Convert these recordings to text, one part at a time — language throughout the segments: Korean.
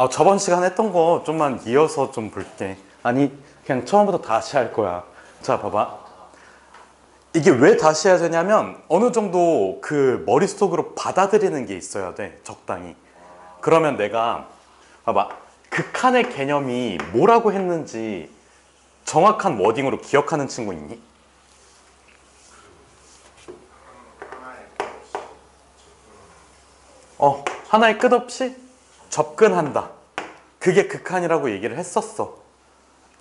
저번 시간 했던 거 좀만 이어서 좀 볼게. 아니, 그냥 처음부터 다시 할 거야. 자, 봐봐. 이게 왜 다시 해야 되냐면 어느 정도 그 머릿속으로 받아들이는 게 있어야 돼. 적당히. 그러면 내가 봐봐. 극한의 개념이 뭐라고 했는지 정확한 워딩으로 기억하는 친구 있니? 하나의 끝없이 접근한다. 그게 극한이라고 얘기를 했었어.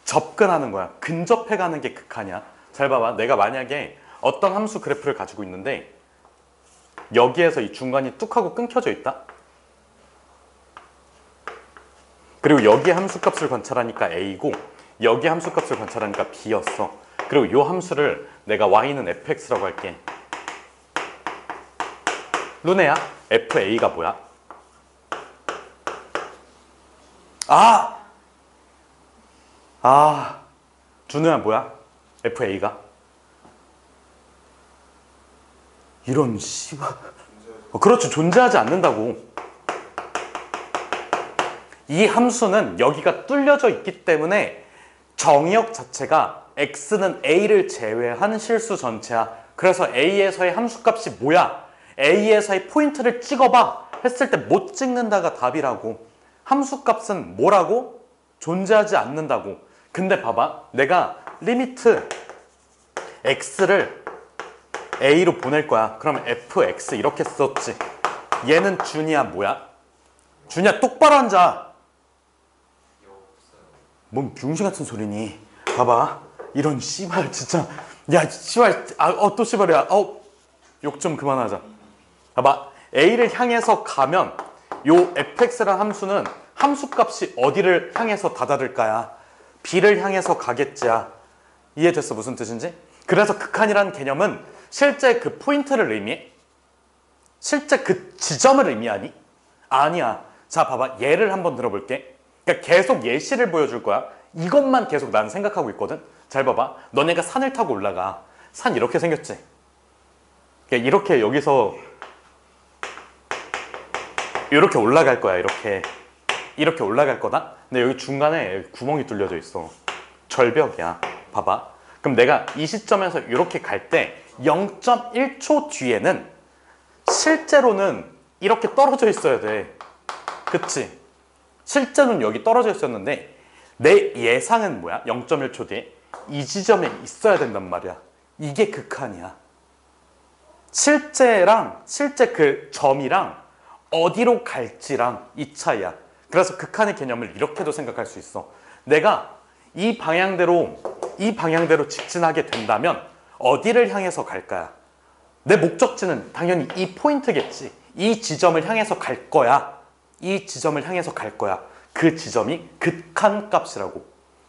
접근하는 거야. 근접해가는 게 극한이야. 잘 봐봐. 내가 만약에 어떤 함수 그래프를 가지고 있는데 여기에서 이 중간이 뚝 하고 끊겨져 있다. 그리고 여기 함수값을 관찰하니까 A고 여기 함수값을 관찰하니까 B였어. 그리고 이 함수를 내가 Y는 fx라고 할게. 루네야, FA가 뭐야? 준우야 뭐야? FA가? 이런 씨발. 그렇죠. 존재하지 않는다고. 이 함수는 여기가 뚫려져 있기 때문에 정의역 자체가 x는 a를 제외한 실수 전체야. 그래서 a에서의 함수값이 뭐야? a에서의 포인트를 찍어봐 했을 때 못 찍는다가 답이라고. 함수값은 뭐라고? 존재하지 않는다고. 근데 봐봐. 내가 리미트 x를 a로 보낼 거야. 그러면 fx 이렇게 썼지. 얘는 준이야 뭐야? 준이야 똑바로 앉아. 뭔 병신 같은 소리니. 봐봐. 이런 씨발 진짜. 야 씨발. 또 씨발이야. 욕 좀 그만하자. 봐봐. a를 향해서 가면 요 fx라는 함수는 함수값이 어디를 향해서 다다를까야? b를 향해서 가겠지야. 이해됐어? 무슨 뜻인지? 그래서 극한이라는 개념은 실제 그 포인트를 의미해? 실제 그 지점을 의미하니? 아니야. 자 봐봐. 예를 한번 들어볼게. 그러니까 계속 예시를 보여줄 거야. 이것만 계속 나는 생각하고 있거든. 잘 봐봐. 너네가 산을 타고 올라가. 산 이렇게 생겼지? 그러니까 이렇게 여기서 이렇게 올라갈 거야. 이렇게 올라갈 거다. 근데 여기 중간에 구멍이 뚫려져 있어. 절벽이야. 봐봐. 그럼 내가 이 시점에서 이렇게 갈 때 0.1초 뒤에는 실제로는 이렇게 떨어져 있어야 돼. 그치? 실제로는 여기 떨어져 있었는데 내 예상은 뭐야? 0.1초 뒤에 이 지점에 있어야 된단 말이야. 이게 극한이야. 실제 그 점이랑 어디로 갈지랑 이 차이야. 그래서 극한의 개념을 이렇게도 생각할 수 있어. 내가 이 방향대로 직진하게 된다면 어디를 향해서 갈까야? 내 목적지는 당연히 이 포인트겠지. 이 지점을 향해서 갈 거야. 그 지점이 극한값이라고.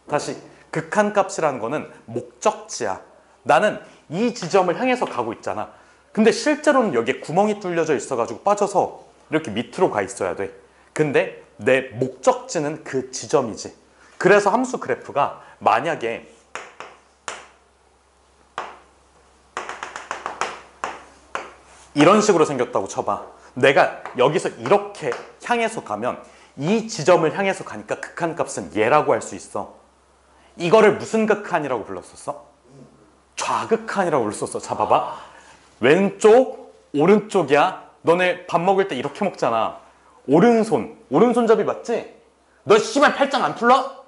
다시, 극한값이라는 거는 목적지야. 나는 이 지점을 향해서 가고 있잖아. 근데 실제로는 여기에 구멍이 뚫려져 있어가지고 빠져서 이렇게 밑으로 가 있어야 돼. 근데 내 목적지는 그 지점이지. 그래서 함수 그래프가 만약에 이런 식으로 생겼다고 쳐봐. 내가 여기서 이렇게 향해서 가면 이 지점을 향해서 가니까 극한값은 얘라고 할 수 있어. 이거를 무슨 극한이라고 불렀었어? 좌극한이라고 불렀었어. 자 봐봐. 왼쪽, 오른쪽이야. 너네 밥 먹을 때 이렇게 먹잖아. 오른손잡이 맞지? 너 씨발 팔짱 안 풀러?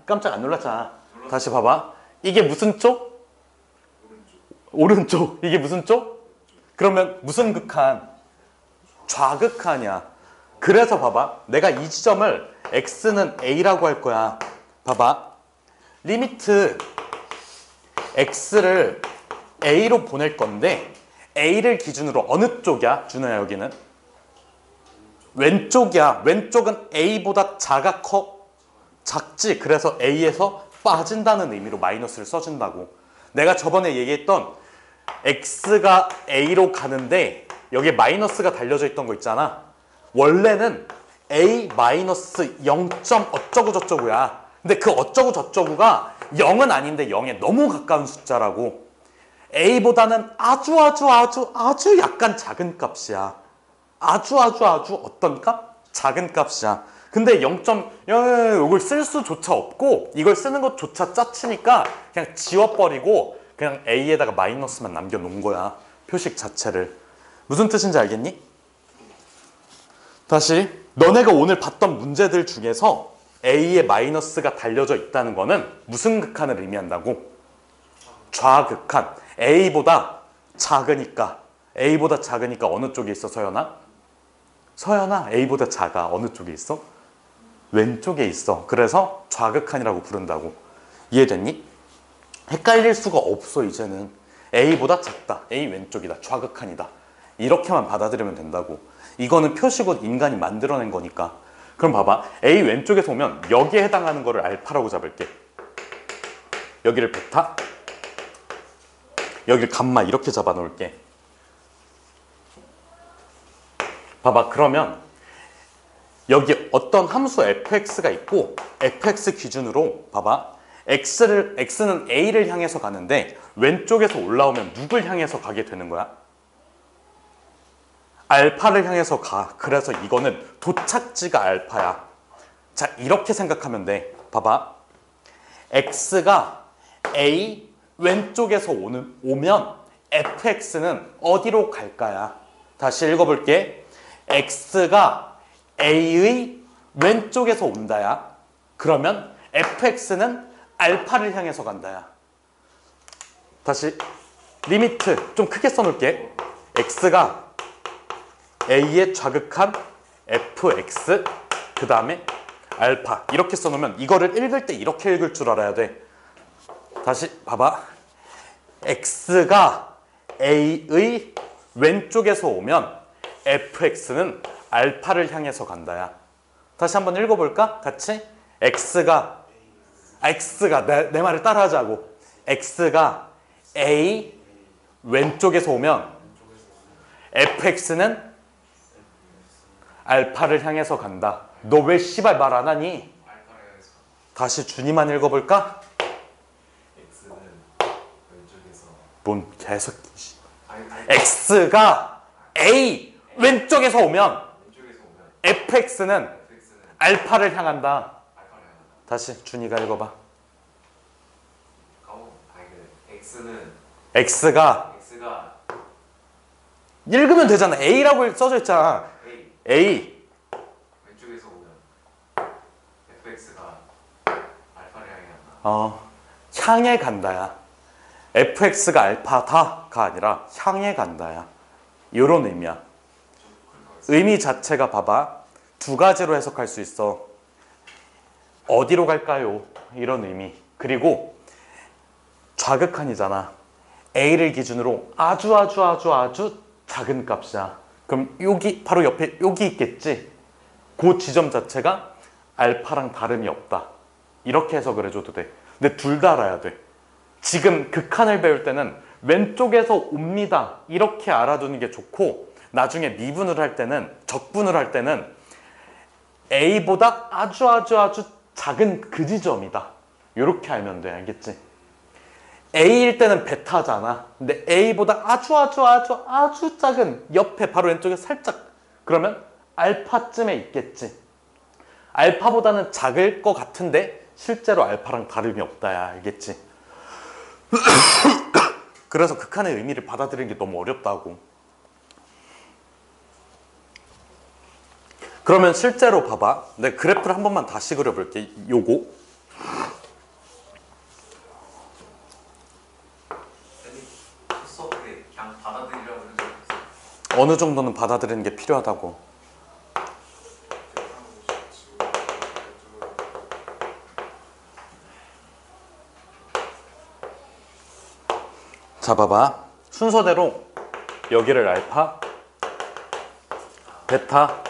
깜짝 안 놀랐잖아. 다시 봐봐. 이게 무슨 쪽? 오른쪽. 이게 무슨 쪽? 그러면 무슨 극한? 좌극한이야. 그래서 봐봐. 내가 이 지점을 x는 a라고 할 거야. 봐봐. 리미트 x를 a로 보낼 건데 a를 기준으로 어느 쪽이야? 준호야 여기는? 왼쪽이야. 왼쪽은 a보다 작아 커? 작지. 그래서 a에서 빠진다는 의미로 마이너스를 써준다고. 내가 저번에 얘기했던 x가 a로 가는데 여기에 마이너스가 달려져 있던 거 있잖아. 원래는 a 마이너스 0. 어쩌고 저쩌고야. 근데 그 어쩌고 저쩌고가 0은 아닌데 0에 너무 가까운 숫자라고. a보다는 아주 약간 작은 값이야. 아주 어떤 값? 작은 값이야. 근데 0.0 이걸 쓸 수조차 없고 이걸 쓰는 것조차 짜치니까 그냥 지워버리고 그냥 a에다가 마이너스만 남겨놓은 거야. 표식 자체를. 무슨 뜻인지 알겠니? 다시 너네가 오늘 봤던 문제들 중에서 a에 마이너스가 달려져 있다는 거는 무슨 극한을 의미한다고? 좌극한. a보다 작으니까 어느 쪽에 있어 서연아? 서연아 a보다 작아. 어느 쪽에 있어? 왼쪽에 있어. 그래서 좌극한이라고 부른다고. 이해됐니? 헷갈릴 수가 없어. 이제는 a보다 작다, a 왼쪽이다, 좌극한이다, 이렇게만 받아들이면 된다고. 이거는 표식은 인간이 만들어낸 거니까. 그럼 봐봐, a 왼쪽에서 오면 여기에 해당하는 거를 알파라고 잡을게. 여기를 베타, 여기를 감마 이렇게 잡아 놓을게. 봐봐, 그러면 여기 어떤 함수 fx가 있고 fx 기준으로 봐봐, x는 a를 향해서 가는데 왼쪽에서 올라오면 누굴 향해서 가게 되는 거야? 알파를 향해서 가. 그래서 이거는 도착지가 알파야. 자, 이렇게 생각하면 돼. 봐봐, x가 a 왼쪽에서 오면 fx는 어디로 갈까야? 다시 읽어볼게. x가 a의 왼쪽에서 온다야. 그러면 fx는 알파를 향해서 간다야. 다시 리미트 좀 크게 써놓을게. x가 a의 좌극한 fx 그 다음에 알파 이렇게 써놓으면 이거를 읽을 때 이렇게 읽을 줄 알아야 돼. 다시 봐봐, x가 a의 왼쪽에서 오면 fx는 알파를 향해서 간다야. 다시 한번 읽어볼까? 같이. x가 내 말을 따라하자고. x가 a 왼쪽에서 오면 fx는 알파를 향해서 간다. 너 왜 씨발 말 안 하니? 다시 준이만 읽어볼까? x는 왼쪽에서 뭔 개새끼. x가 a 왼쪽에서 오면 fx는 알파를 향한다. 다시 준이가 읽어봐. x가 읽으면 되잖아. a라고 써져 있잖아. a 왼쪽에서 오면 fx가 알파를 향해 간다. 향해 간다야. fx가 알파다가 아니라 향해 간다야. 이런 의미야. 의미 자체가 봐봐, 두 가지로 해석할 수 있어. 어디로 갈까요? 이런 의미. 그리고 좌극한이잖아. a를 기준으로 아주 작은 값이야. 그럼 여기 바로 옆에 여기 있겠지? 그 지점 자체가 알파랑 다름이 없다. 이렇게 해석을 해줘도 돼. 근데 둘 다 알아야 돼. 지금 극한을 배울 때는 왼쪽에서 옵니다 이렇게 알아두는 게 좋고, 나중에 미분을 할 때는, 적분을 할 때는 a보다 아주 작은 그 지점이다. 이렇게 알면 돼. 알겠지? a일 때는 베타잖아. 근데 a보다 아주 작은 옆에 바로 왼쪽에 살짝, 그러면 알파쯤에 있겠지. 알파보다는 작을 것 같은데 실제로 알파랑 다름이 없다야. 알겠지? 그래서 극한의 의미를 받아들이는 게 너무 어렵다고. 그러면 실제로 봐봐, 내가 그래프를 한 번만 다시 그려볼게. 요거 그냥 받아들이라고 해서 어느 정도는 받아들이는 게 필요하다고. 자, 봐봐, 순서대로 여기를 알파, 베타,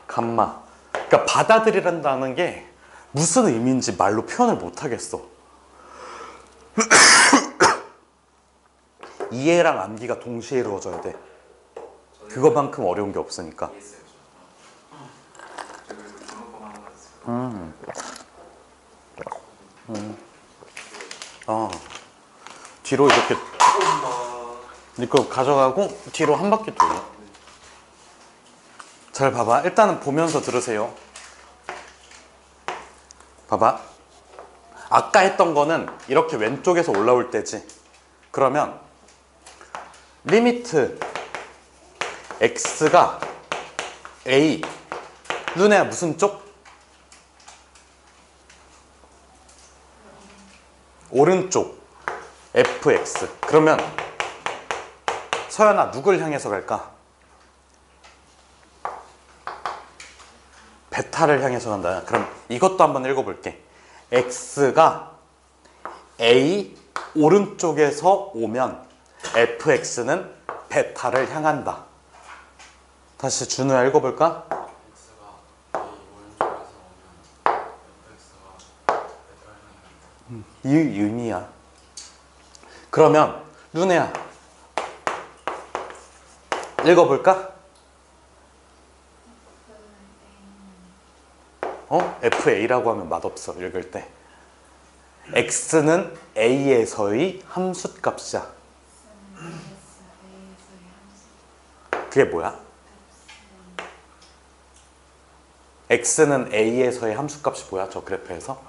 감마. 그러니까 받아들이란다는 게 무슨 의미인지 말로 표현을 못 하겠어. 이해랑 암기가 동시에 이루어져야 돼. 그거만큼 어려운 게 없으니까. 뒤로 이렇게 이거 가져가고 뒤로 한 바퀴 돌려. 잘 봐봐. 일단은 보면서 들으세요. 봐봐. 아까 했던 거는 이렇게 왼쪽에서 올라올 때지. 그러면 리미트 x가 a. 누나야 무슨 쪽? 오른쪽 fx. 그러면 서연아 누굴 향해서 갈까? 베타를 향해서 간다. 그럼 이것도 한번 읽어볼게. x가 a 오른쪽에서 오면 fx는 베타를 향한다. 다시 준우야 읽어볼까? X가 A 오른쪽에서 오면 FX가 베타를 향해 이 의미야. 그러면 누나야 읽어볼까? FA라고 하면 맛없어 읽을 때. X는 A에서의 함수값이야. 그게 뭐야? X는 A에서의 함수값이 뭐야? 저 그래프에서?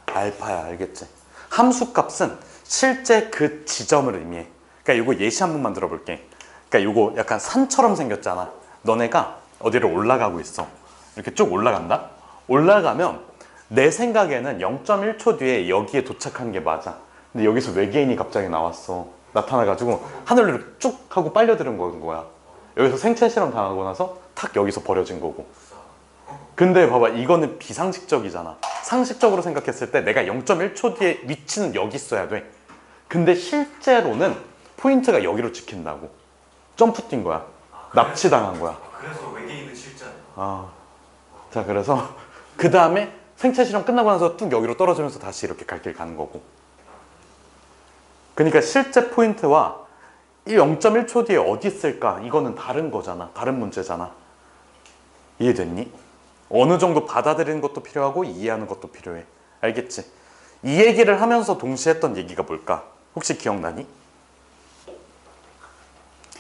알파야. 알겠지? 함수값은 실제 그 지점을 의미해. 그러니까 이거 예시 한 번만 들어볼게. 그러니까 이거 약간 산처럼 생겼잖아. 너네가 어디를 올라가고 있어. 이렇게 쭉 올라간다? 올라가면 내 생각에는 0.1초 뒤에 여기에 도착한 게 맞아. 근데 여기서 외계인이 갑자기 나왔어. 나타나가지고 하늘로 쭉 하고 빨려드는 거야. 여기서 생체 실험 당하고 나서 탁 여기서 버려진 거고. 근데 봐봐, 이거는 비상식적이잖아. 상식적으로 생각했을 때 내가 0.1초 뒤에 위치는 여기 있어야 돼. 근데 실제로는 포인트가 여기로 찍힌다고. 점프 뛴 거야. 납치당한 거야. 그래서 외계인은 실제야. 자, 그래서 그 다음에 생체 실험 끝나고 나서 뚝 여기로 떨어지면서 다시 이렇게 갈 길 가는 거고. 그러니까 실제 포인트와 이 0.1초 뒤에 어디 있을까? 이거는 다른 거잖아. 다른 문제잖아. 이해됐니? 어느 정도 받아들이는 것도 필요하고 이해하는 것도 필요해. 알겠지? 이 얘기를 하면서 동시에 했던 얘기가 뭘까? 혹시 기억나니?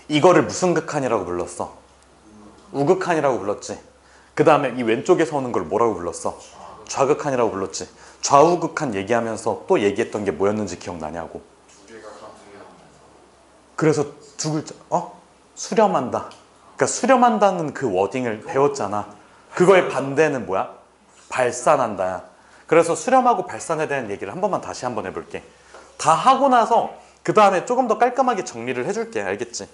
이거를 무슨 극한이라고 불렀어? 우극한이라고 불렀지. 그 다음에 이 왼쪽에서 오는 걸 뭐라고 불렀어? 좌극한이라고 불렀지. 좌우극한 얘기하면서 또 얘기했던 게 뭐였는지 기억나냐고. 그래서 두 글자, 수렴한다. 그러니까 수렴한다는 그 워딩을 배웠잖아. 그거의 반대는 뭐야? 발산한다야. 그래서 수렴하고 발산에 대한 얘기를 한 번만 다시 한번 해볼게. 다 하고 나서 그 다음에 조금 더 깔끔하게 정리를 해줄게. 알겠지?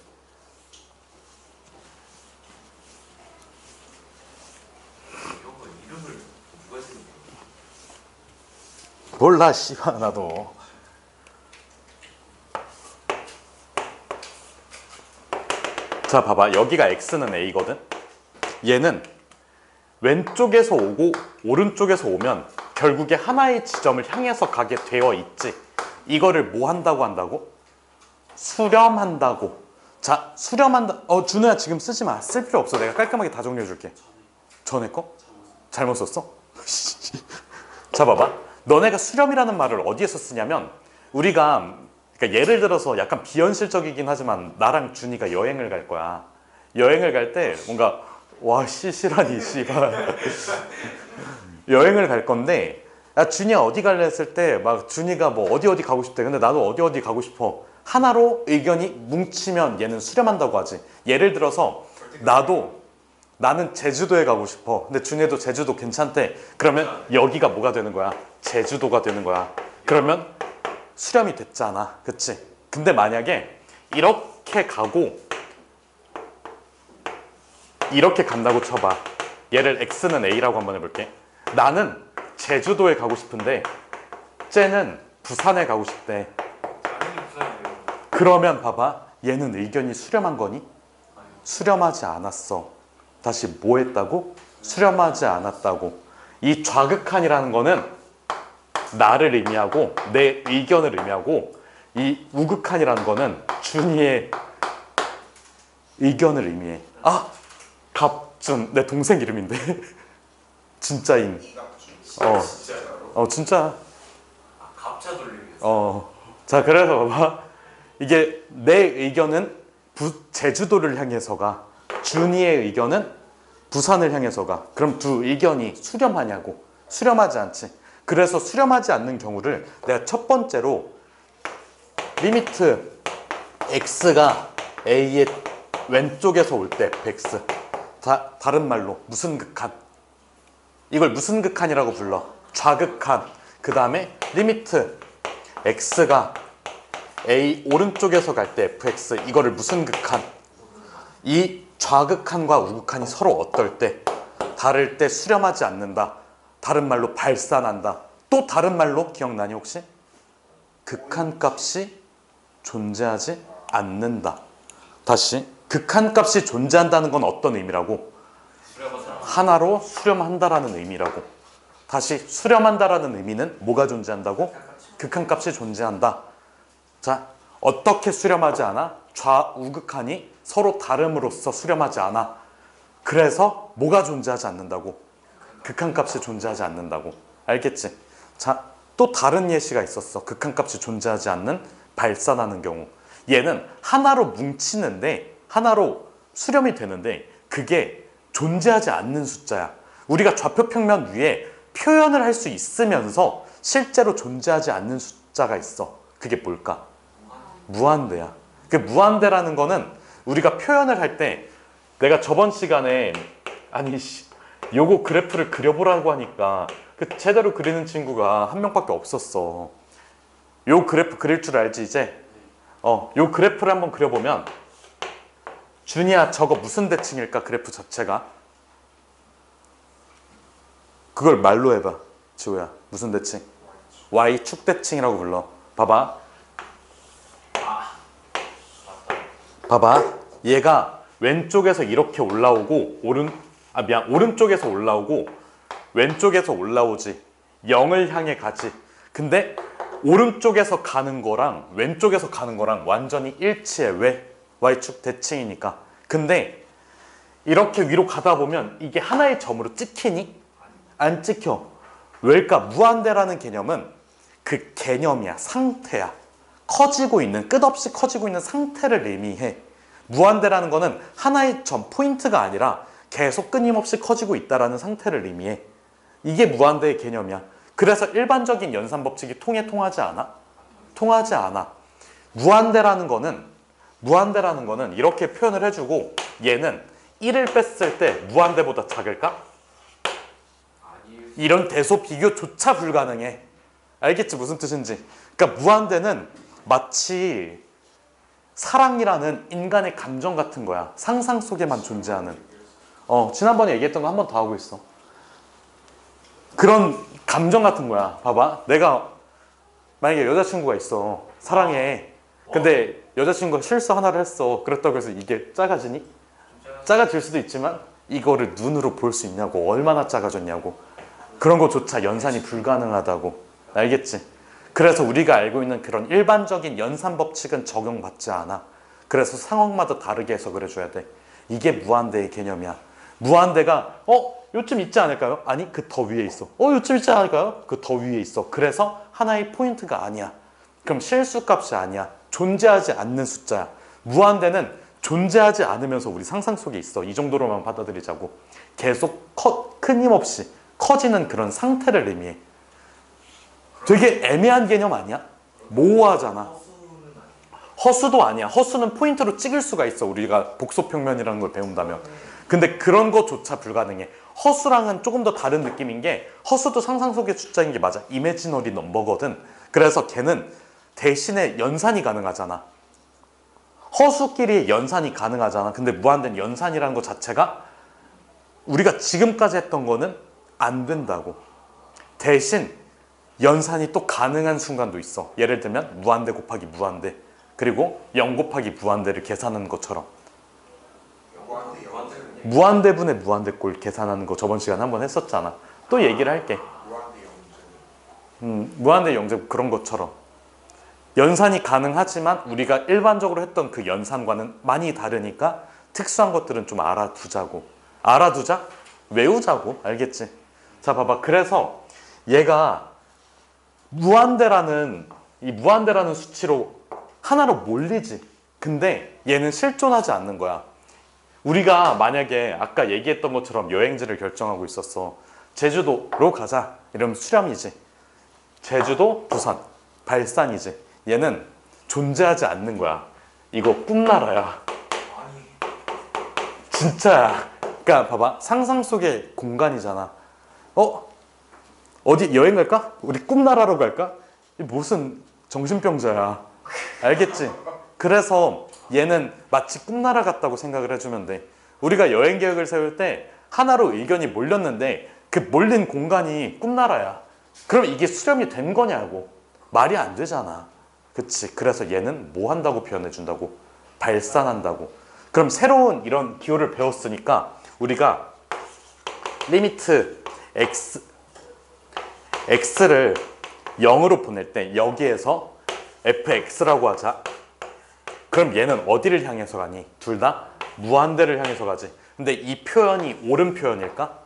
이런 거 이름을 누가 쓰는 거야? 몰라, 씨발, 나도. 자, 봐봐. 여기가 X는 A거든? 얘는 왼쪽에서 오고 오른쪽에서 오면 결국에 하나의 지점을 향해서 가게 되어 있지. 이거를 뭐 한다고 한다고? 수렴한다고. 자, 수렴한다. 준호야 지금 쓰지 마. 쓸 필요 없어. 내가 깔끔하게 다 정리해 줄게. 전에 거? 잘못 썼어? 자, 봐봐. 너네가 수렴이라는 말을 어디에서 쓰냐면 우리가, 그러니까 예를 들어서 약간 비현실적이긴 하지만 나랑 준이가 여행을 갈 거야. 여행을 갈 때 뭔가 와, 씨시라니, 씨발. 여행을 갈 건데, 야, 준이야, 어디 갈래 했을 때, 막, 준이가 뭐, 어디 가고 싶대. 근데 나도 어디 가고 싶어. 하나로 의견이 뭉치면 얘는 수렴한다고 하지. 예를 들어서, 나는 제주도에 가고 싶어. 근데 준이도 제주도 괜찮대. 그러면 여기가 뭐가 되는 거야? 제주도가 되는 거야. 그러면 수렴이 됐잖아. 그치? 근데 만약에, 이렇게 가고, 이렇게 간다고 쳐봐. 얘를 X는 A라고 한번 해볼게. 나는 제주도에 가고 싶은데 쟤는 부산에 가고 싶대. 당연히 부산이에요. 그러면 봐봐. 얘는 의견이 수렴한 거니? 수렴하지 않았어. 다시 뭐 했다고? 수렴하지 않았다고. 이 좌극한이라는 거는 나를 의미하고 내 의견을 의미하고, 이 우극한이라는 거는 준이의 의견을 의미해. 갑준, 내 동생 이름인데. 진짜인. 진짜. 갑자 돌림이었어. 자, 그래서 봐봐. 이게 내 의견은 제주도를 향해서가, 준이의 의견은 부산을 향해서 가. 그럼 두 의견이 수렴하냐고. 수렴하지 않지. 그래서 수렴하지 않는 경우를 내가 첫 번째로 리미트 x가 a의 왼쪽에서 올 때 fx. 다른 말로 무슨 극한. 이걸 무슨 극한이라고 불러? 좌극한. 그 다음에 리미트 x가 a 오른쪽에서 갈 때 fx. 이거를 무슨 극한? 이 좌극한과 우극한이 서로 어떨 때? 다를 때 수렴하지 않는다. 다른 말로 발산한다. 또 다른 말로 기억나니 혹시? 극한값이 존재하지 않는다. 다시 극한값이 존재한다는 건 어떤 의미라고? 하나로 수렴한다라는 의미라고. 다시 수렴한다라는 의미는 뭐가 존재한다고? 극한값이 존재한다. 자, 어떻게 수렴하지 않아? 좌우극한이 서로 다름으로써 수렴하지 않아. 그래서 뭐가 존재하지 않는다고? 극한값이 존재하지 않는다고. 알겠지? 자, 또 다른 예시가 있었어. 극한값이 존재하지 않는 발산하는 경우. 얘는 하나로 뭉치는데, 하나로 수렴이 되는데 그게 존재하지 않는 숫자야. 우리가 좌표평면 위에 표현을 할 수 있으면서 실제로 존재하지 않는 숫자가 있어. 그게 뭘까? 무한대야. 그 무한대라는 거는 우리가 표현을 할 때, 내가 저번 시간에 요거 그래프를 그려보라고 하니까 그 제대로 그리는 친구가 한 명밖에 없었어. 요 그래프 그릴 줄 알지 이제? 요 그래프를 한번 그려보면, 준이야 저거 무슨 대칭일까? 그래프 자체가 그걸 말로 해봐. 지호야 무슨 대칭? Y축 대칭이라고 불러. 봐봐. 봐봐. 얘가 왼쪽에서 이렇게 올라오고 오른쪽에서 올라오고 왼쪽에서 올라오지. 0을 향해 가지. 근데 오른쪽에서 가는 거랑 왼쪽에서 가는 거랑 완전히 일치해. 왜? Y축 대칭이니까. 근데 이렇게 위로 가다 보면 이게 하나의 점으로 찍히니? 안 찍혀. 왜일까? 무한대라는 개념은 그 개념이야. 상태야. 커지고 있는, 끝없이 커지고 있는 상태를 의미해. 무한대라는 거는 하나의 점, 포인트가 아니라 계속 끊임없이 커지고 있다라는 상태를 의미해. 이게 무한대의 개념이야. 그래서 일반적인 연산법칙이 통하지 않아? 통하지 않아. 무한대라는 거는 이렇게 표현을 해주고, 얘는 1을 뺐을 때 무한대보다 작을까? 이런 대소 비교조차 불가능해. 알겠지? 무슨 뜻인지. 그러니까 무한대는 마치 사랑이라는 인간의 감정 같은 거야. 상상 속에만 존재하는. 지난번에 얘기했던 거 한 번 더 하고 있어. 그런 감정 같은 거야. 봐봐. 내가 만약에 여자친구가 있어. 사랑해. 근데 여자친구가 실수 하나를 했어. 그렇다고 해서 이게 작아지니? 작아질 수도 있지만 이거를 눈으로 볼 수 있냐고. 얼마나 작아졌냐고. 그런 거조차 연산이 불가능하다고. 알겠지? 그래서 우리가 알고 있는 그런 일반적인 연산 법칙은 적용받지 않아. 그래서 상황마다 다르게 해석을 해줘야 돼. 이게 무한대의 개념이야. 무한대가 요쯤 있지 않을까요? 아니, 그 더 위에 있어. 요쯤 있지 않을까요? 그 더 위에 있어. 그래서 하나의 포인트가 아니야. 그럼 실수값이 아니야. 존재하지 않는 숫자야. 무한대는 존재하지 않으면서 우리 상상 속에 있어. 이 정도로만 받아들이자고. 계속 끊임없이 커지는 그런 상태를 의미해. 되게 애매한 개념 아니야? 모호하잖아. 허수도 아니야. 허수는 포인트로 찍을 수가 있어. 우리가 복소평면이라는 걸 배운다면. 근데 그런 것조차 불가능해. 허수랑은 조금 더 다른 느낌인 게, 허수도 상상 속의 숫자인 게 맞아. 이미지너리 넘버거든. 그래서 걔는 대신에 연산이 가능하잖아. 허수끼리 연산이 가능하잖아. 근데 무한대는 연산이라는 것 자체가 우리가 지금까지 했던 거는 안 된다고. 대신 연산이 또 가능한 순간도 있어. 예를 들면 무한대 곱하기 무한대, 그리고 0 곱하기 무한대를 계산하는 것처럼. 무한대분의 무한대꼴 계산하는 거 저번 시간에 한번 했었잖아. 또 얘기를 할게. 무한대 영제곱 그런 것처럼 연산이 가능하지만 우리가 일반적으로 했던 그 연산과는 많이 다르니까 특수한 것들은 좀 알아두자고. 알아두자? 외우자고. 알겠지? 자, 봐봐. 그래서 얘가 무한대라는 수치로 하나로 몰리지. 근데 얘는 실존하지 않는 거야. 우리가 만약에 아까 얘기했던 것처럼 여행지를 결정하고 있었어. 제주도로 가자. 이러면 수렴이지. 제주도, 부산, 발산이지. 얘는 존재하지 않는 거야. 이거 꿈나라야. 아니 진짜야. 그러니까 봐봐. 상상 속의 공간이잖아. 어디 여행 갈까? 우리 꿈나라로 갈까? 이 무슨 정신병자야. 알겠지? 그래서 얘는 마치 꿈나라 같다고 생각을 해주면 돼. 우리가 여행 계획을 세울 때 하나로 의견이 몰렸는데 그 몰린 공간이 꿈나라야. 그럼 이게 수렴이 된 거냐고. 말이 안 되잖아. 그치? 그래서 얘는 뭐 한다고 표현해 준다고? 발산한다고. 그럼 새로운 이런 기호를 배웠으니까 우리가 리미트 x를 0으로 보낼 때 여기에서 fx라고 하자. 그럼 얘는 어디를 향해서 가니? 둘 다 무한대를 향해서 가지. 근데 이 표현이 옳은 표현일까?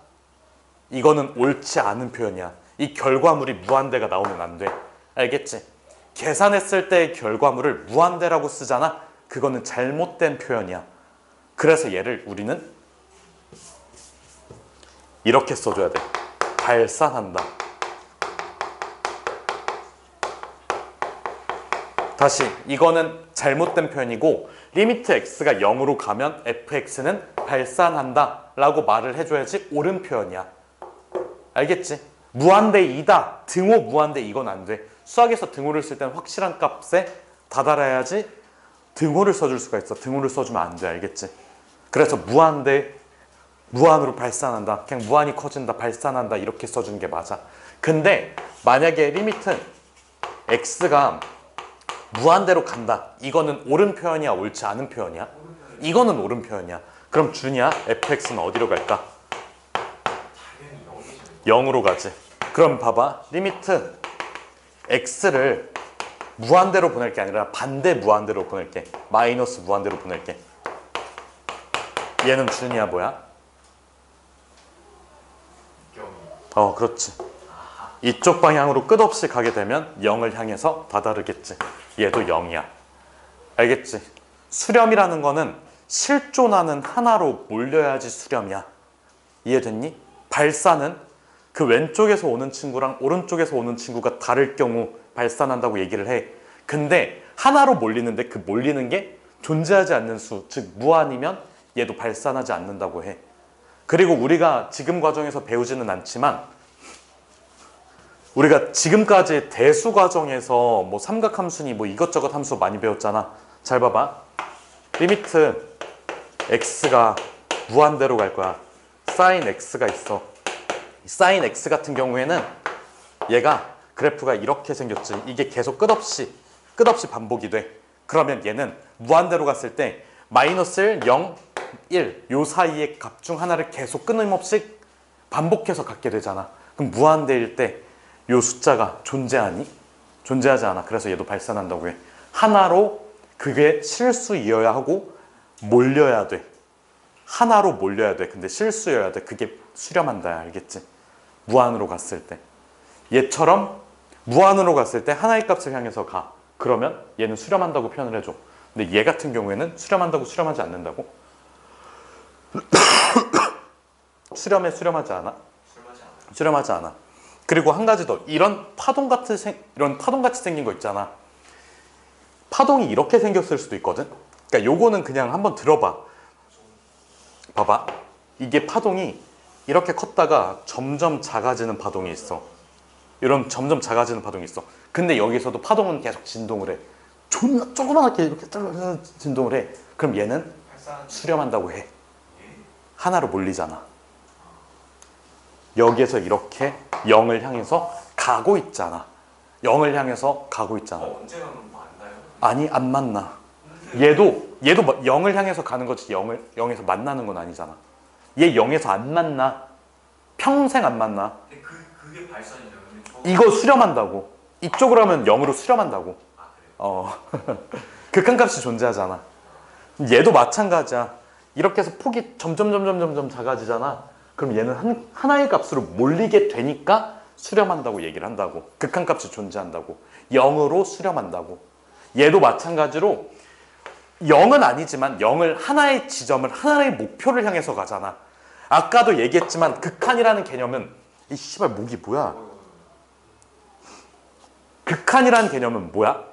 이거는 옳지 않은 표현이야. 이 결과물이 무한대가 나오면 안 돼. 알겠지? 계산했을 때의 결과물을 무한대라고 쓰잖아. 그거는 잘못된 표현이야. 그래서 얘를 우리는 이렇게 써줘야 돼. 발산한다. 다시 이거는 잘못된 표현이고 리미트 x가 0으로 가면 fx는 발산한다 라고 말을 해줘야지 옳은 표현이야. 알겠지? 무한대이다. 등호 무한대 이건 안 돼. 수학에서 등호를 쓸 때는 확실한 값에 다다라야지 등호를 써줄 수가 있어. 등호를 써주면 안 돼. 알겠지? 그래서 무한대, 무한으로 발산한다. 그냥 무한히 커진다, 발산한다 이렇게 써주는 게 맞아. 근데 만약에 리미트 x가 무한대로 간다. 이거는 옳은 표현이야, 옳지 않은 표현이야? 이거는 옳은 표현이야. 그럼 준이야, fx는 어디로 갈까? 당연히 여기죠. 0으로 가지. 그럼 봐봐. 리미트 x를 무한대로 보낼 게 아니라 반대 무한대로 보낼게. 마이너스 무한대로 보낼게. 얘는 준이야 뭐야? 0이 그렇지. 이쪽 방향으로 끝없이 가게 되면 0을 향해서 다다르겠지. 얘도 0이야. 알겠지? 수렴이라는 거는 실존하는 하나로 몰려야지 수렴이야. 이해됐니? 발산은 그 왼쪽에서 오는 친구랑 오른쪽에서 오는 친구가 다를 경우 발산한다고 얘기를 해. 근데 하나로 몰리는데 그 몰리는 게 존재하지 않는 수, 즉 무한이면 얘도 발산하지 않는다고 해. 그리고 우리가 지금 과정에서 배우지는 않지만 우리가 지금까지 대수 과정에서 뭐 삼각함수니 뭐 이것저것 함수 많이 배웠잖아. 잘 봐봐. 리미트 x가 무한대로 갈 거야. sin x가 있어. sin x 같은 경우에는 얘가 그래프가 이렇게 생겼지. 이게 계속 끝없이 반복이 돼. 그러면 얘는 무한대로 갔을 때 마이너스 1, 0, 1 요 사이의 값 중 하나를 계속 끊임없이 반복해서 갖게 되잖아. 그럼 무한대일 때 요 숫자가 존재하니? 존재하지 않아. 그래서 얘도 발산한다고 해. 하나로 그게 실수이어야 하고 몰려야 돼. 하나로 몰려야 돼. 근데 실수여야 돼. 그게 수렴한다. 알겠지? 무한으로 갔을 때. 얘처럼 무한으로 갔을 때 하나의 값을 향해서 가. 그러면 얘는 수렴한다고 표현을 해줘. 근데 얘 같은 경우에는 수렴한다고 수렴하지 않는다고? 수렴하지 않아? 술마지 않아요. 수렴하지 않아. 그리고 한 가지 더. 이런 파동같이 생긴 거 있잖아. 파동이 이렇게 생겼을 수도 있거든. 그러니까 요거는 그냥 한번 들어봐. 봐봐. 이게 파동이 이렇게 컸다가 점점 작아지는 파동이 있어. 이런 점점 작아지는 파동이 있어. 근데 여기서도 파동은 계속 진동을 해. 존나 조그맣게 이렇게 진동을 해. 그럼 얘는 발산 수렴한다고 해. 하나로 몰리잖아. 여기에서 이렇게 0을 향해서 가고 있잖아. 0을 향해서 가고 있잖아. 언제 가면 만나요? 아니, 안 만나. 얘도 0을 향해서 가는 거지. 0에서 만나는 건 아니잖아. 얘 0에서 안 만나. 평생 안 만나. 근데 그게 발산이죠. 근데 이거 수렴한다고. 이쪽으로 하면 0으로 수렴한다고. 그래요? 극한값이 존재하잖아. 얘도 마찬가지야. 이렇게 해서 폭이 점점 작아지잖아. 그럼 얘는 하나의 값으로 몰리게 되니까 수렴한다고 얘기를 한다고. 극한값이 존재한다고. 0으로 수렴한다고. 얘도 마찬가지로 0은 아니지만 0을 하나의 지점을 하나의 목표를 향해서 가잖아. 아까도 얘기했지만 극한이라는 개념은 이 씨발 목이 뭐야? 극한이라는 개념은 뭐야?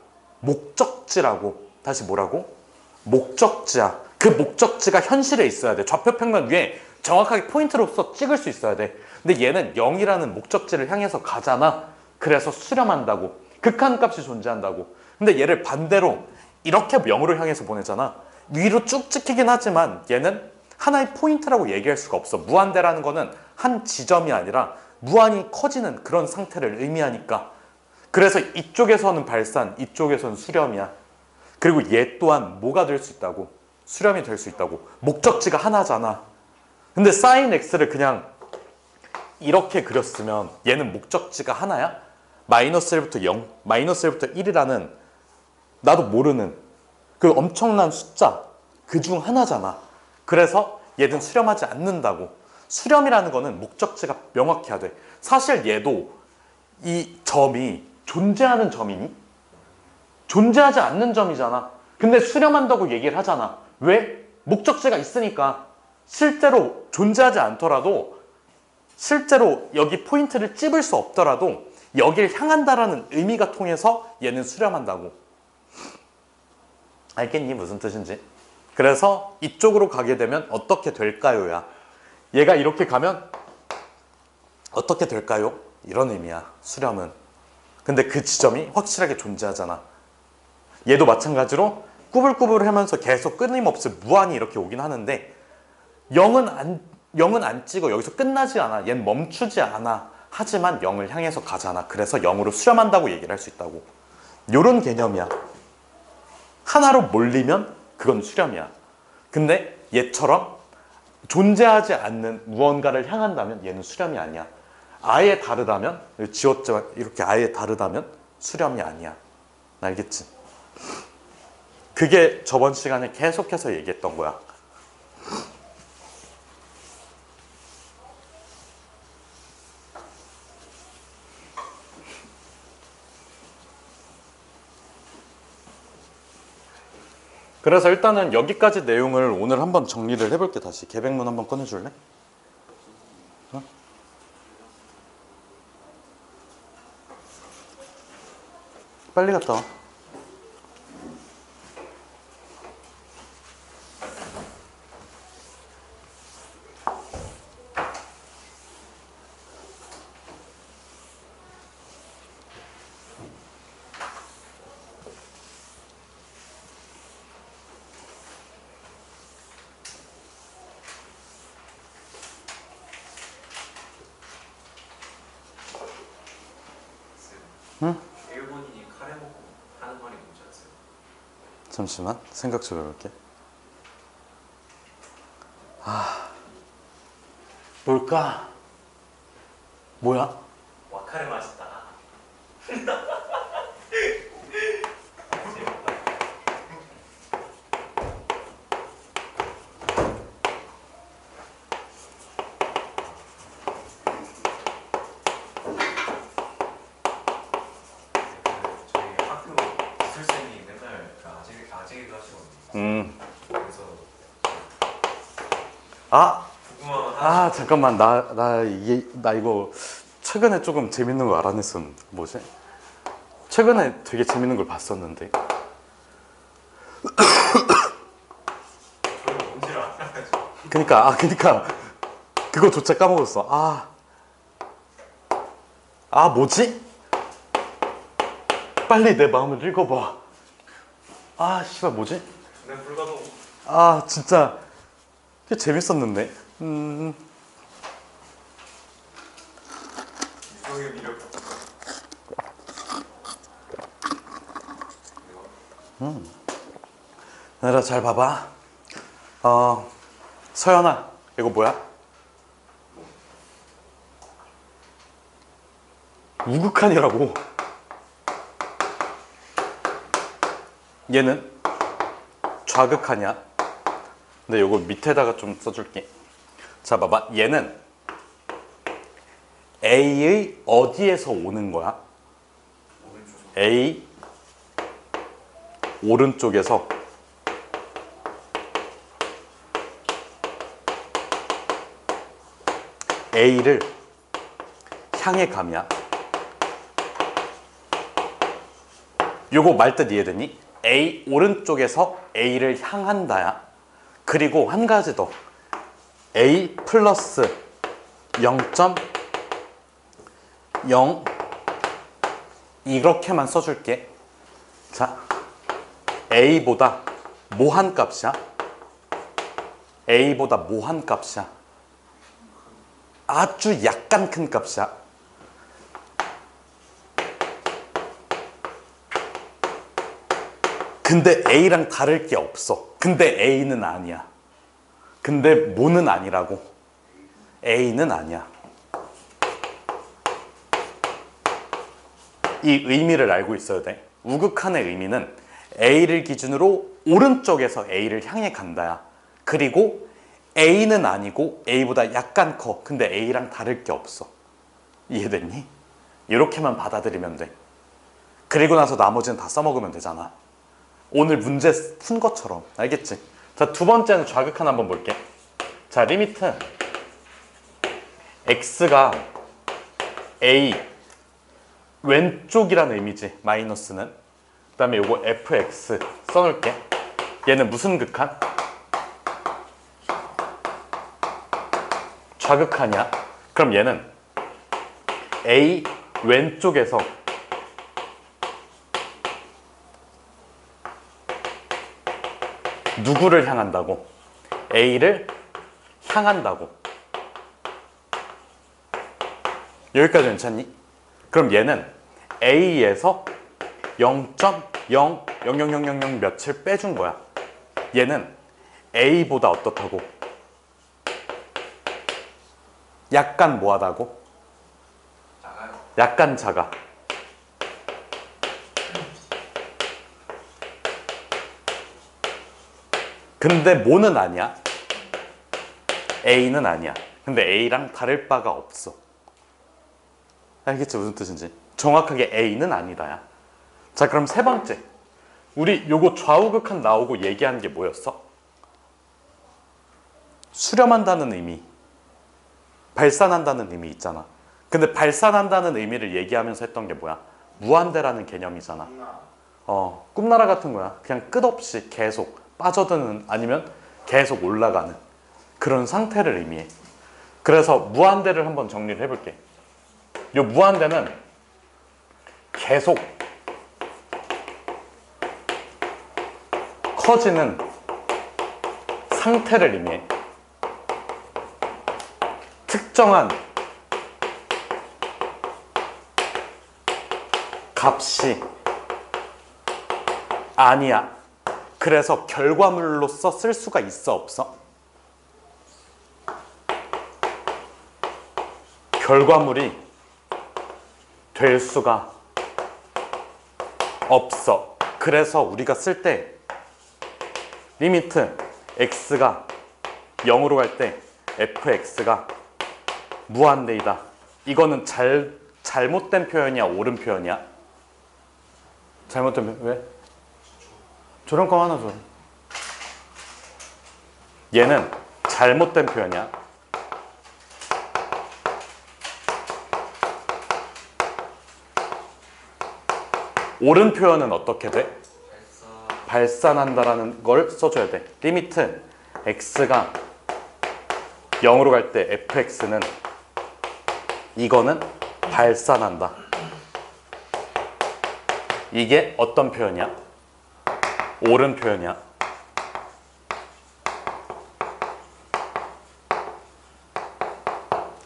목적지라고. 다시 뭐라고? 목적지야. 그 목적지가 현실에 있어야 돼. 좌표평면 위에 정확하게 포인트로서 찍을 수 있어야 돼. 근데 얘는 0이라는 목적지를 향해서 가잖아. 그래서 수렴한다고. 극한값이 존재한다고. 근데 얘를 반대로 이렇게 0으로 향해서 보내잖아. 위로 쭉 찍히긴 하지만 얘는 하나의 포인트라고 얘기할 수가 없어. 무한대라는 거는 한 지점이 아니라 무한히 커지는 그런 상태를 의미하니까. 그래서 이쪽에서는 발산, 이쪽에서는 수렴이야. 그리고 얘 또한 뭐가 될 수 있다고? 수렴이 될 수 있다고. 목적지가 하나잖아. 근데 sin x를 그냥 이렇게 그렸으면 얘는 목적지가 하나야? 마이너스 1부터 0, 마이너스 1부터 1이라는 나도 모르는 그 엄청난 숫자 그 중 하나잖아. 그래서 얘는 수렴하지 않는다고. 수렴이라는 거는 목적지가 명확해야 돼. 사실 얘도 이 점이 존재하는 점이니? 존재하지 않는 점이잖아. 근데 수렴한다고 얘기를 하잖아. 왜? 목적지가 있으니까. 실제로 존재하지 않더라도, 실제로 여기 포인트를 찝을 수 없더라도 여길 향한다라는 의미가 통해서 얘는 수렴한다고. 알겠니? 무슨 뜻인지? 그래서 이쪽으로 가게 되면 어떻게 될까요?야. 얘가 이렇게 가면 어떻게 될까요? 이런 의미야. 수렴은. 근데 그 지점이 확실하게 존재하잖아. 얘도 마찬가지로 꾸불꾸불 하면서 계속 끊임없이 무한히 이렇게 오긴 하는데 0은 안 찍어. 여기서 끝나지 않아. 얘는 멈추지 않아. 하지만 0을 향해서 가잖아. 그래서 0으로 수렴한다고 얘기를 할 수 있다고. 요런 개념이야. 하나로 몰리면 그건 수렴이야. 근데 얘처럼 존재하지 않는 무언가를 향한다면 얘는 수렴이 아니야. 아예 다르다면, 지웠지만 이렇게 아예 다르다면 수렴이 아니야. 알겠지? 그게 저번 시간에 계속해서 얘기했던 거야. 그래서 일단은 여기까지 내용을 오늘 한번 정리를 해볼게. 다시 계백문 한번 꺼내줄래? 어? 빨리 갔다 와. 응? 일본인이 카레 먹고 하는 말이 뭔지 아세요? 잠시만 생각 좀 해볼게. 뭘까? 뭐야? 와 카레 맛있다. 저희 학교 기술생이 맨날 아재개그 하시거든요. 그래서 궁금하면 잠깐만 나 이거 최근에 조금 재밌는 거 알아냈었는데 뭐지? 최근에 되게 재밌는 걸 봤었는데 저는 뭔지를 알아가지고. 그니까 그거조차 까먹었어. 뭐지? 빨리 내 마음을 읽어봐. 씨발 뭐지? 네 불가동. 진짜 꽤 재밌었는데. 이성의 미력. 얘들아 잘 봐봐. 서연아 이거 뭐야? 우극한이라고. 얘는 좌극한이야. 근데 요거 밑에다가 좀 써줄게. 자 봐봐. 얘는 A의 어디에서 오는 거야? A 오른쪽에서 A를 향해 가면 요거 말뜻 이해되니? A 오른쪽에서 A를 향한다야. 그리고 한 가지 더. A 플러스 0.0 이렇게만 써줄게. 자, A보다 뭐한 값이야? A보다 뭐한 값이야? 아주 약간 큰 값이야. 근데 A랑 다를 게 없어. 근데 A는 아니야. 근데 뭐는 아니라고? A는 아니야. 이 의미를 알고 있어야 돼. 우극한의 의미는 A를 기준으로 오른쪽에서 A를 향해 간다야. 그리고 A는 아니고 A보다 약간 커. 근데 A랑 다를 게 없어. 이해됐니? 이렇게만 받아들이면 돼. 그리고 나서 나머지는 다 써먹으면 되잖아. 오늘 문제 푼 것처럼. 알겠지? 자, 두 번째는 좌극한 한번 볼게. 자, 리미트 x가 a 왼쪽이라는 의미지. 마이너스는. 그 다음에 요거 fx 써놓을게. 얘는 무슨 극한? 좌극한이야. 그럼 얘는 a 왼쪽에서 누구를 향한다고? A를 향한다고. 여기까지 괜찮니? 그럼 얘는 A에서 0.00000 며칠 빼준 거야. 얘는 A보다 어떻다고? 약간 뭐하다고? 작아요. 약간 작아. 근데 뭐는 아니야? A는 아니야. 근데 A랑 다를 바가 없어. 알겠지? 무슨 뜻인지. 정확하게 A는 아니다야. 자, 그럼 세 번째. 우리 요거 좌우극한 나오고 얘기한 게 뭐였어? 수렴한다는 의미, 발산한다는 의미 있잖아. 근데 발산한다는 의미를 얘기하면서 했던 게 뭐야? 무한대라는 개념이잖아. 꿈나라 같은 거야. 그냥 끝없이 계속 빠져드는, 아니면 계속 올라가는 그런 상태를 의미해. 그래서 무한대를 한번 정리를 해볼게. 이 무한대는 계속 커지는 상태를 의미해. 특정한 값이 아니야. 그래서 결과물로서 쓸 수가 있어, 없어? 결과물이 될 수가 없어. 그래서 우리가 쓸 때 리미트 x가 0으로 갈 때 fx가 무한대이다. 이거는 잘못된 표현이야, 옳은 표현이야? 잘못된 표현. 왜? 조련권 하나 줘. 얘는 잘못된 표현이야. 옳은 표현은 어떻게 돼? 발산한다라는 걸 써줘야 돼. 리미트 x가 0으로 갈 때 fx는 이거는 발산한다. 이게 어떤 표현이야? 옳은 표현이야.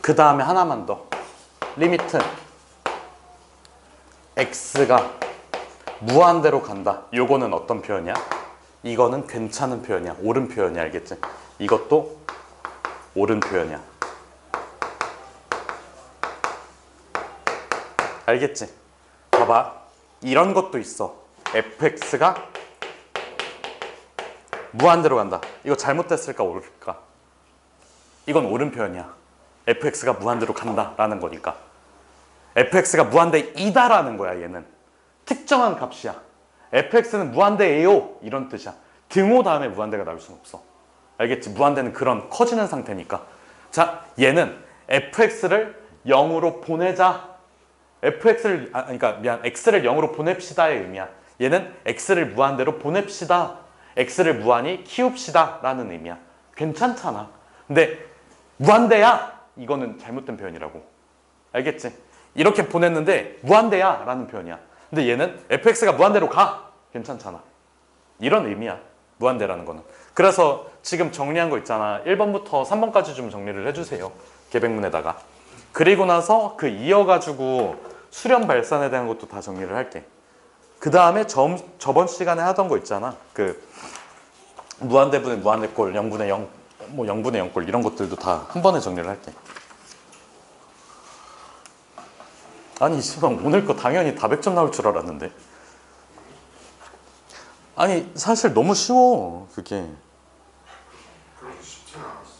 그 다음에 하나만 더. 리미트 x가 무한대로 간다. 요거는 어떤 표현이야? 이거는 괜찮은 표현이야. 옳은 표현이야. 알겠지? 이것도 옳은 표현이야. 알겠지? 봐봐. 이런 것도 있어. fx가 무한대로 간다. 이거 잘못됐을까 옳을까? 이건 옳은 표현이야. fx가 무한대로 간다 라는 거니까. fx가 무한대이다라는 거야. 얘는 특정한 값이야. fx는 무한대예요 이런 뜻이야. 등호 다음에 무한대가 나올 수는 없어. 알겠지? 무한대는 그런 커지는 상태니까. 자, 얘는 fx를 0으로 보내자. fx를 그러니까 미안 x를 0으로 보냅시다의 의미야. 얘는 x를 무한대로 보냅시다. x를 무한히 키웁시다 라는 의미야. 괜찮잖아. 근데 무한대야 이거는 잘못된 표현이라고. 알겠지? 이렇게 보냈는데 무한대야 라는 표현이야. 근데 얘는 fx가 무한대로 가. 괜찮잖아. 이런 의미야. 무한대라는 거는. 그래서 지금 정리한 거 있잖아. 1번부터 3번까지 좀 정리를 해주세요. 계백문에다가. 그리고 나서 그 이어가지고 수렴 발산에 대한 것도 다 정리를 할게. 그 다음에 저번 시간에 하던 거 있잖아. 그 무한대분의 무한대꼴, 0분의 0, 뭐 0분의 0꼴 이런 것들도 다 한 번에 정리를 할게. 아니 시방 오늘 거 당연히 다 100점 나올 줄 알았는데. 아니 사실 너무 쉬워 그게. 그렇게 쉽진 않았어.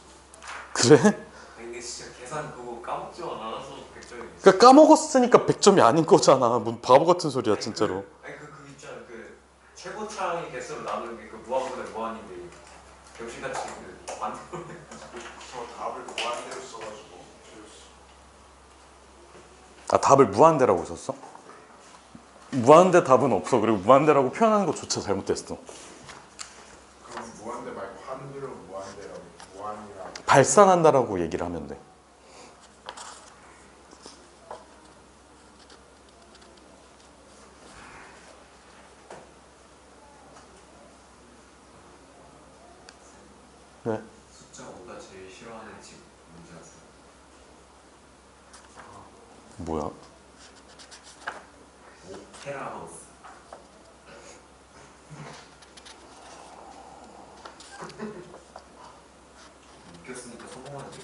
그래? 근데 진짜 계산 그거 까먹지만 않아서 100점이. 그러니까 까먹었으니까 100점이 아닌 거잖아. 뭔 바보 같은 소리야 진짜로. 아니 그 있잖아 그 최고차항의 개수로 나누는 게 그 무한보다 무한인데 병신같이 그 반대로 저 답을 무한대로 써가지고 틀렸어. 아 답을 무한대라고 썼어? 무한대 답은 없어. 그리고 무한대라고 표현하는 것조차 잘못됐어. 그럼 무한대 말고 한글은 무한대라고 무한이라. 발산한다라고 얘기를 하면 돼. 네. 숫자보다 제일 싫어하는 집 뭔지 아세요? 뭐야? 테라하우스. 웃겼으니까 성공하는 데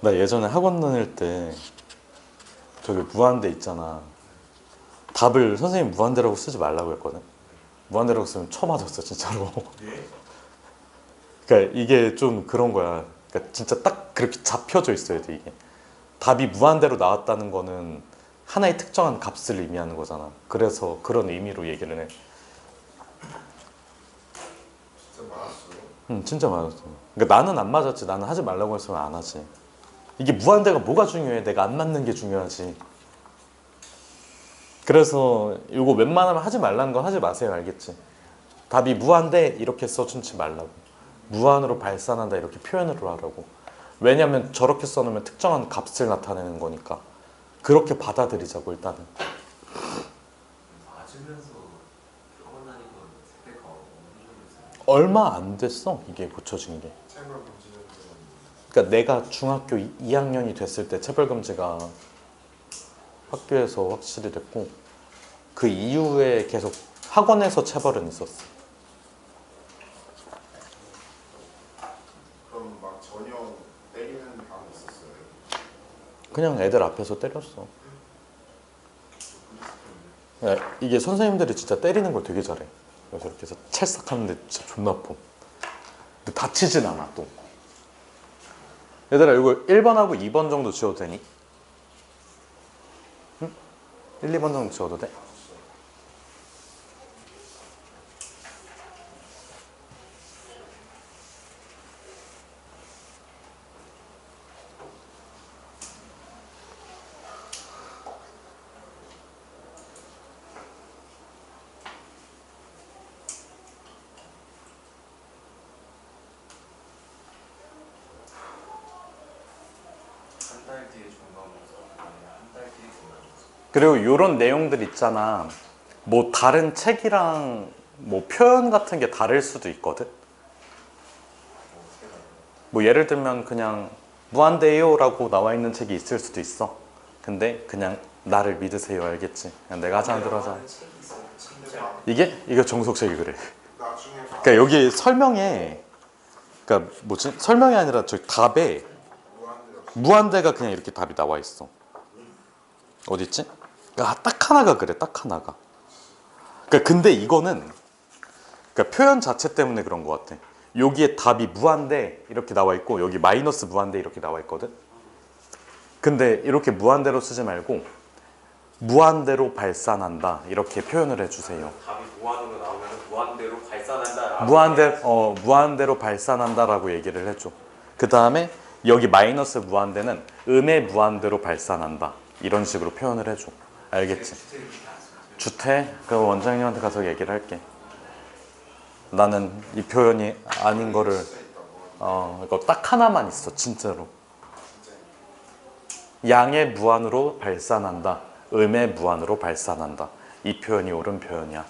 나 예전에 학원 다닐 때 저기 무한대 있잖아. 답을 선생님 무한대라고 쓰지 말라고 했거든. 무한대라고 쓰면 쳐 맞았어 진짜로. 그러니까 이게 좀 그런 거야. 그러니까 진짜 딱 그렇게 잡혀져 있어야 돼 이게. 답이 무한대로 나왔다는 거는 하나의 특정한 값을 의미하는 거잖아. 그래서 그런 의미로 얘기를 해. 진짜 많았어요. 진짜 맞았어. 그러니까 나는 안 맞았지. 나는 하지 말라고 했으면 안 하지. 이게 무한대가 뭐가 중요해? 내가 안 맞는 게 중요하지. 그래서 이거 웬만하면 하지 말라는 건 하지 마세요. 알겠지? 답이 무한대 이렇게 써주지 말라고. 무한으로 발산한다 이렇게 표현을 하라고. 왜냐면 저렇게 써놓으면 특정한 값을 나타내는 거니까. 그렇게 받아들이자고 일단은. 맞으면서 학원 다니고 세대가 어느 정도 있어요? 얼마 안 됐어 이게 고쳐진 게. 채널 금지는 그러니까 내가 중학교 2학년이 됐을 때 체벌금지가 학교에서 확실히 됐고 그 이후에 계속 학원에서 체벌은 있었어. 그럼 막 전혀 때리는 방 있었어요. 그냥 애들 앞에서 때렸어. 야, 이게 선생님들이 진짜 때리는 걸 되게 잘해. 그래서 이렇게 해서 찰싹하는데 진짜 존나 아파. 근데 다치진 않아 또. 얘들아 이거 1번하고 2번 정도 지워도 되니? 응? 1, 2번 정도 지워도 돼? 뒤에 중간고사, 한 달 뒤에 중간고사. 그리고 이런 내용들 있잖아. 뭐 다른 책이랑 뭐 표현 같은 게 다를 수도 있거든. 뭐 어떻게 가요? 뭐 예를 들면 그냥 무한대요라고 나와 있는 책이 있을 수도 있어. 근데 그냥 나를 믿으세요, 알겠지? 그냥 내가 하자는 대로 하자. 책이 있어요. 진짜. 이게 정석책이 그래. 나중에 그러니까 여기 설명에, 그러니까 뭐지? 설명이 아니라 저기 답에 무한대가 그냥 이렇게 답이 나와 있어. 어디 있지? 딱 하나가 그래, 딱 하나가. 그러니까 근데 이거는 그러니까 표현 자체 때문에 그런 것 같아. 여기에 답이 무한대 이렇게 나와 있고 여기 마이너스 무한대 이렇게 나와 있거든. 근데 이렇게 무한대로 쓰지 말고 무한대로 발산한다 이렇게 표현을 해주세요. 답이 무한으로 나오면 무한대로 발산한다. 무한대로 발산한다라고 얘기를 해줘. 그 다음에 여기 마이너스 무한대는 음의 무한대로 발산한다 이런 식으로 표현을 해줘. 알겠지? 주태 그 원장님한테 가서 얘기를 할게. 나는 이 표현이 아닌 거를 이거 딱 하나만 있어 진짜로. 양의 무한으로 발산한다, 음의 무한으로 발산한다. 이 표현이 옳은 표현이야.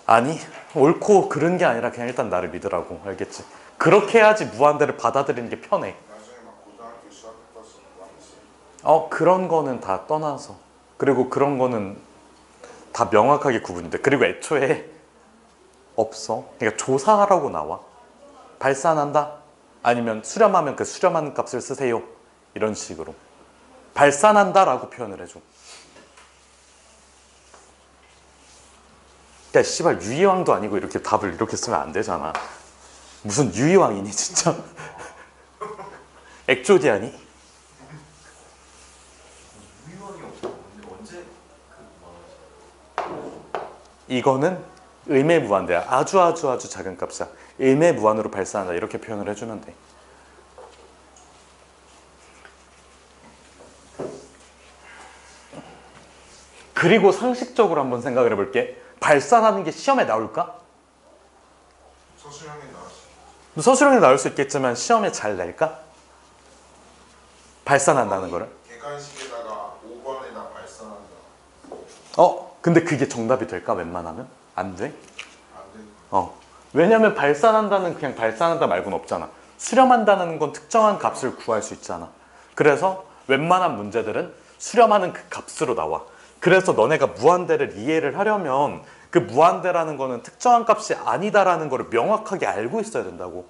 아니 옳고 그른 게 아니라 그냥 일단 나를 믿으라고. 알겠지? 그렇게 해야지 무한대를 받아들이는 게 편해. 나중에 막 고등학교 수학해봤어. 그런 거는 다 떠나서. 그리고 그런 거는 다 명확하게 구분이 돼. 그리고 애초에 없어. 그러니까 조사하라고 나와. 발산한다? 아니면 수렴하면 그 수렴하는 값을 쓰세요. 이런 식으로. 발산한다라고 표현을 해줘. 그러니까 씨발 유이왕도 아니고 이렇게 답을 이렇게 쓰면 안 되잖아. 무슨 유이왕이니 진짜. 액조디아니? 유희왕이 언제 이거는 음의 무한대야. 아주 작은 값이야. 음의 무한으로 발산한다 이렇게 표현을 해주면 돼. 그리고 상식적으로 한번 생각을 해볼게. 발산하는 게 시험에 나올까? 서술형이 나왔어. 서술형에 나올 수 있겠지만 시험에 잘 낼까? 발산한다는 거를. 객관식에다가 5번에다 발산한다. 근데 그게 정답이 될까? 웬만하면? 안 돼? 안 돼. 왜냐면 발산한다는 그냥 발산한다 말고는 없잖아. 수렴한다는 건 특정한 값을 구할 수 있잖아. 그래서 웬만한 문제들은 수렴하는 그 값으로 나와. 그래서 너네가 무한대를 이해를 하려면 그 무한대라는 거는 특정한 값이 아니다라는 거를 명확하게 알고 있어야 된다고.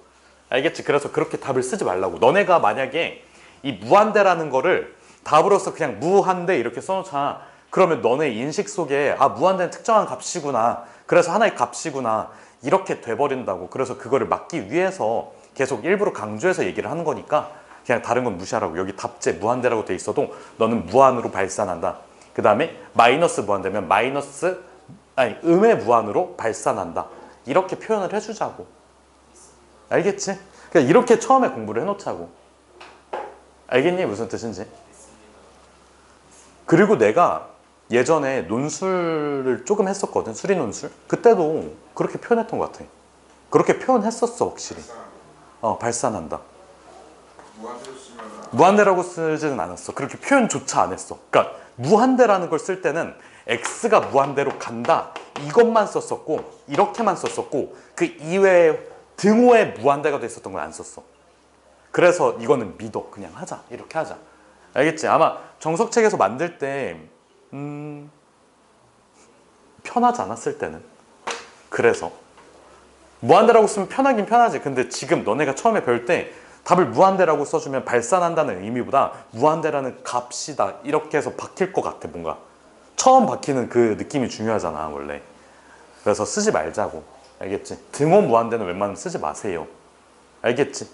알겠지? 그래서 그렇게 답을 쓰지 말라고. 너네가 만약에 이 무한대라는 거를 답으로서 그냥 무한대 이렇게 써놓잖아. 그러면 너네 인식 속에 무한대는 특정한 값이구나. 그래서 하나의 값이구나. 이렇게 돼버린다고. 그래서 그거를 막기 위해서 계속 일부러 강조해서 얘기를 하는 거니까 그냥 다른 건 무시하라고. 여기 답제 무한대라고 돼 있어도 너는 무한으로 발산한다. 그 다음에 마이너스 무한대면 음의 무한으로 발산한다. 이렇게 표현을 해주자고. 알겠지? 그러니까 이렇게 처음에 공부를 해놓자고. 알겠니? 무슨 뜻인지? 그리고 내가 예전에 논술을 조금 했었거든. 수리 논술. 그때도 그렇게 표현했던 것 같아. 그렇게 표현했었어 확실히. 발산한다. 무한대로 쓰면 무한대라고 쓰지는 않았어. 그렇게 표현조차 안 했어. 그러니까 무한대라는 걸 쓸 때는 x가 무한대로 간다 이것만 썼었고 이렇게만 썼었고 그 이외에 등호에 무한대가 돼 있었던 건 안 썼어. 그래서 이거는 믿어. 그냥 하자. 이렇게 하자. 알겠지? 아마 정석책에서 만들 때 편하지 않았을 때는. 그래서 무한대라고 쓰면 편하긴 편하지. 근데 지금 너네가 처음에 배울 때 답을 무한대라고 써주면 발산한다는 의미보다 무한대라는 값이다 이렇게 해서 박힐 것 같아. 뭔가 처음 박히는 그 느낌이 중요하잖아 원래. 그래서 쓰지 말자고. 알겠지? 등호 무한대는 웬만하면 쓰지 마세요. 알겠지?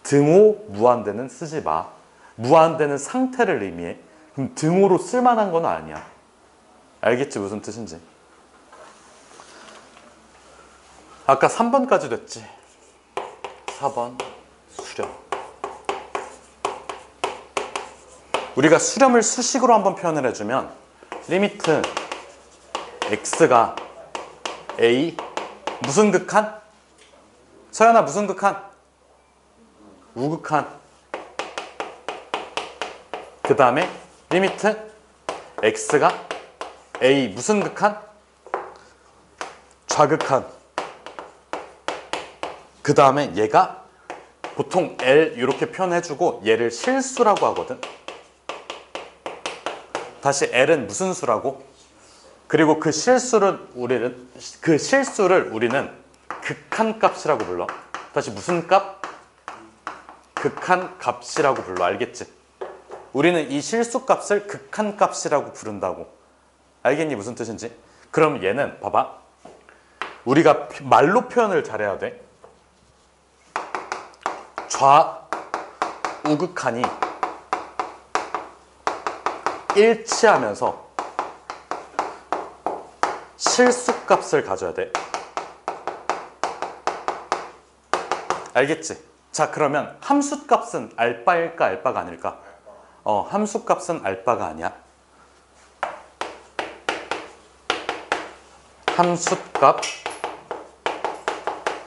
등호 무한대는 쓰지 마. 무한대는 상태를 의미해. 그럼 등호로 쓸만한 건 아니야. 알겠지? 무슨 뜻인지. 아까 3번까지 됐지? 4번 수렴. 우리가 수렴을 수식으로 한번 표현을 해주면 리미트 x가 a 무슨 극한? 서연아 무슨 극한? 우극한. 그 다음에 리미트 x가 a 무슨 극한? 좌극한. 그 다음에 얘가 보통 L 이렇게 표현해주고 얘를 실수라고 하거든. 다시 L은 무슨 수라고? 그리고 그 실수를 우리는 극한값이라고 불러. 다시 무슨 값? 극한값이라고 불러. 알겠지? 우리는 이 실수값을 극한값이라고 부른다고. 알겠니? 무슨 뜻인지? 그럼 얘는 봐봐. 우리가 말로 표현을 잘해야 돼. 좌우극한이 일치하면서 실수값을 가져야 돼. 알겠지? 자, 그러면 함수값은 알바일까 알바가 아닐까? 함수값은 알바가 아니야. 함수값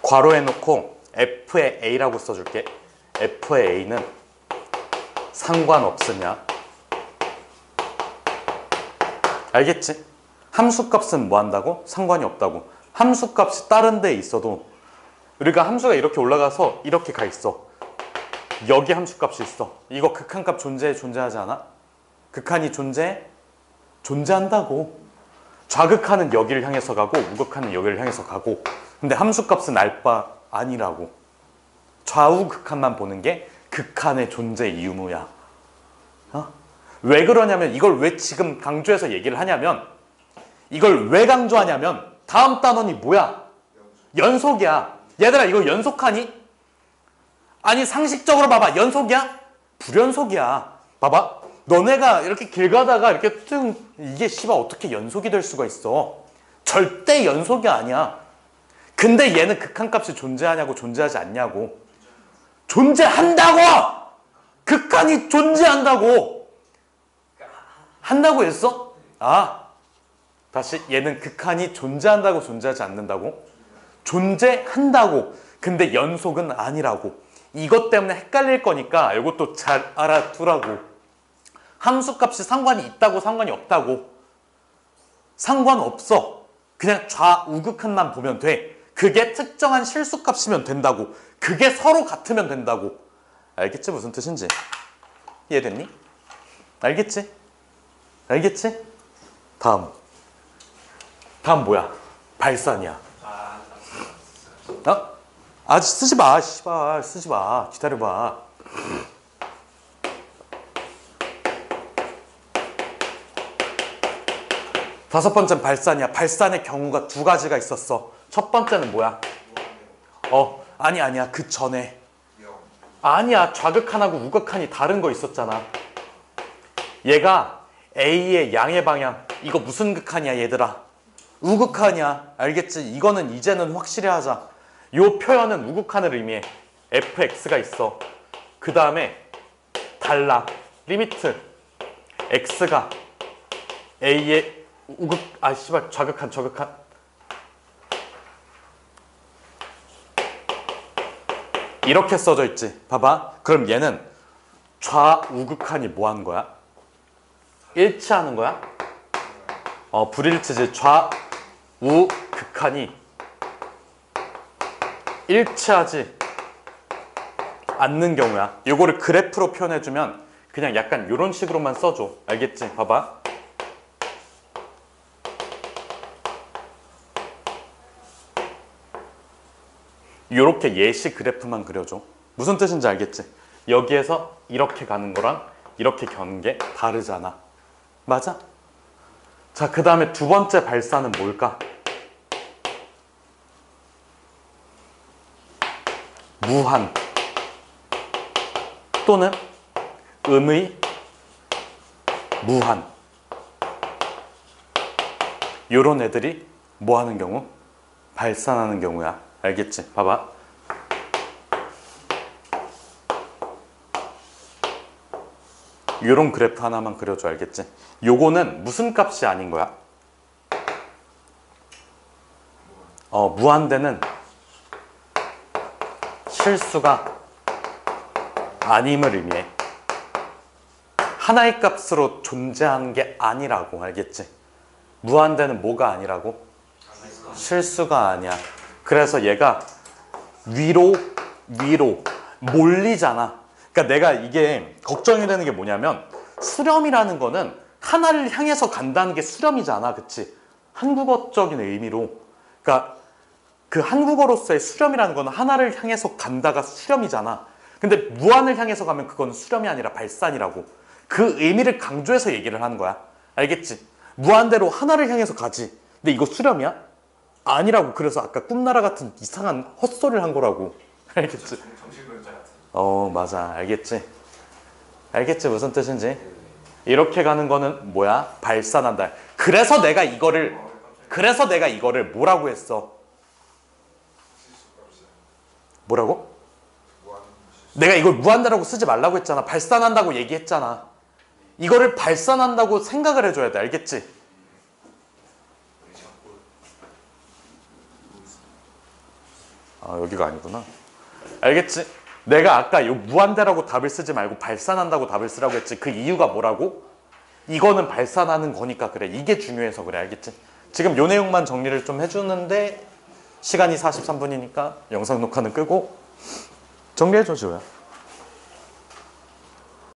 괄호에 놓고 f의 a라고 써줄게. f의 a는 상관없으냐? 알겠지? 함수값은 뭐 한다고? 상관이 없다고. 함수값이 다른 데에 있어도 우리가 함수가 이렇게 올라가서 이렇게 가 있어. 여기 함수값이 있어. 이거 극한값 존재하지 않아? 극한이 존재한다고. 좌극한은 여기를 향해서 가고 우극한은 여기를 향해서 가고. 근데 함수값은 알바 아니라고. 좌우극한만 보는 게 극한의 존재 이유무야. 왜 그러냐면 이걸 왜 지금 강조해서 얘기를 하냐면 이걸 왜 강조하냐면 다음 단원이 뭐야? 연속이야. 얘들아 이거 연속하니? 아니 상식적으로 봐봐. 연속이야? 불연속이야. 봐봐. 너네가 이렇게 길 가다가 이렇게 이게 씨발 어떻게 연속이 될 수가 있어? 절대 연속이 아니야. 근데 얘는 극한값이 존재하냐고 존재하지 않냐고. 존재한다고! 극한이 존재한다고! 한다고 했어? 다시 얘는 극한이 존재한다고 존재하지 않는다고? 존재한다고. 근데 연속은 아니라고. 이것 때문에 헷갈릴 거니까 이것도 잘 알아두라고. 함수값이 상관이 있다고 상관이 없다고. 상관없어. 그냥 좌우극한만 보면 돼. 그게 특정한 실수값이면 된다고. 그게 서로 같으면 된다고. 알겠지? 무슨 뜻인지. 이해됐니? 알겠지? 알겠지? 다음 뭐야? 발산이야. 아직 쓰지 마. 씨발 쓰지 마. 기다려봐. 다섯 번째는 발산이야. 발산의 경우가 두 가지가 있었어. 첫 번째는 뭐야? 아니야. 그 전에. 아니야. 좌극한하고 우극한이 다른 거 있었잖아. 얘가 A의 양의 방향. 이거 무슨 극한이야 얘들아? 우극한이야. 알겠지? 이거는 이제는 확실히 하자. 요 표현은 우극한을 의미해. fx가 있어. 그 다음에 달라. 리미트 x가 a의 좌극한. 이렇게 써져 있지. 봐봐. 그럼 얘는 좌우극한이 뭐 하는 거야? 일치하는 거야? 불일치지. 좌우극한이 일치하지 않는 경우야. 요거를 그래프로 표현해주면 그냥 약간 이런 식으로만 써줘. 알겠지? 봐봐. 요렇게 예시 그래프만 그려줘. 무슨 뜻인지 알겠지? 여기에서 이렇게 가는 거랑 이렇게 가는 게 다르잖아. 맞아? 자, 그 다음에 두 번째 발산은 뭘까? 무한 또는 음의 무한. 요런 애들이 뭐 하는 경우? 발산하는 경우야. 알겠지? 봐봐. 요런 그래프 하나만 그려줘. 알겠지? 요거는 무슨 값이 아닌 거야? 무한대는 실수가 아님을 의미해. 하나의 값으로 존재하는 게 아니라고. 알겠지? 무한대는 뭐가 아니라고? 실수가 아니야. 그래서 얘가 위로 몰리잖아. 그러니까 내가 이게 걱정이 되는 게 뭐냐면 수렴이라는 거는 하나를 향해서 간다는 게 수렴이잖아. 그치? 한국어적인 의미로. 그러니까 그 한국어로서의 수렴이라는 거는 하나를 향해서 간다가 수렴이잖아. 근데 무한을 향해서 가면 그건 수렴이 아니라 발산이라고. 그 의미를 강조해서 얘기를 하는 거야. 알겠지? 무한대로 하나를 향해서 가지. 근데 이거 수렴이야? 아니라고. 그래서 아까 꿈나라 같은 이상한 헛소리를 한 거라고. 알겠지? 정신분자 같은. 맞아. 알겠지? 알겠지? 무슨 뜻인지? 이렇게 가는 거는 뭐야? 발산한다. 그래서 내가 이거를 뭐라고 했어? 뭐라고? 내가 이걸 무한대라고 쓰지 말라고 했잖아. 발산한다고 얘기했잖아. 이거를 발산한다고 생각을 해줘야 돼. 알겠지? 여기가 아니구나. 알겠지? 내가 아까 요 무한대라고 답을 쓰지 말고 발산한다고 답을 쓰라고 했지. 그 이유가 뭐라고? 이거는 발산하는 거니까 그래. 이게 중요해서 그래. 알겠지? 지금 요 내용만 정리를 좀 해주는데 시간이 43분이니까 영상 녹화는 끄고 정리해줘, 지호야.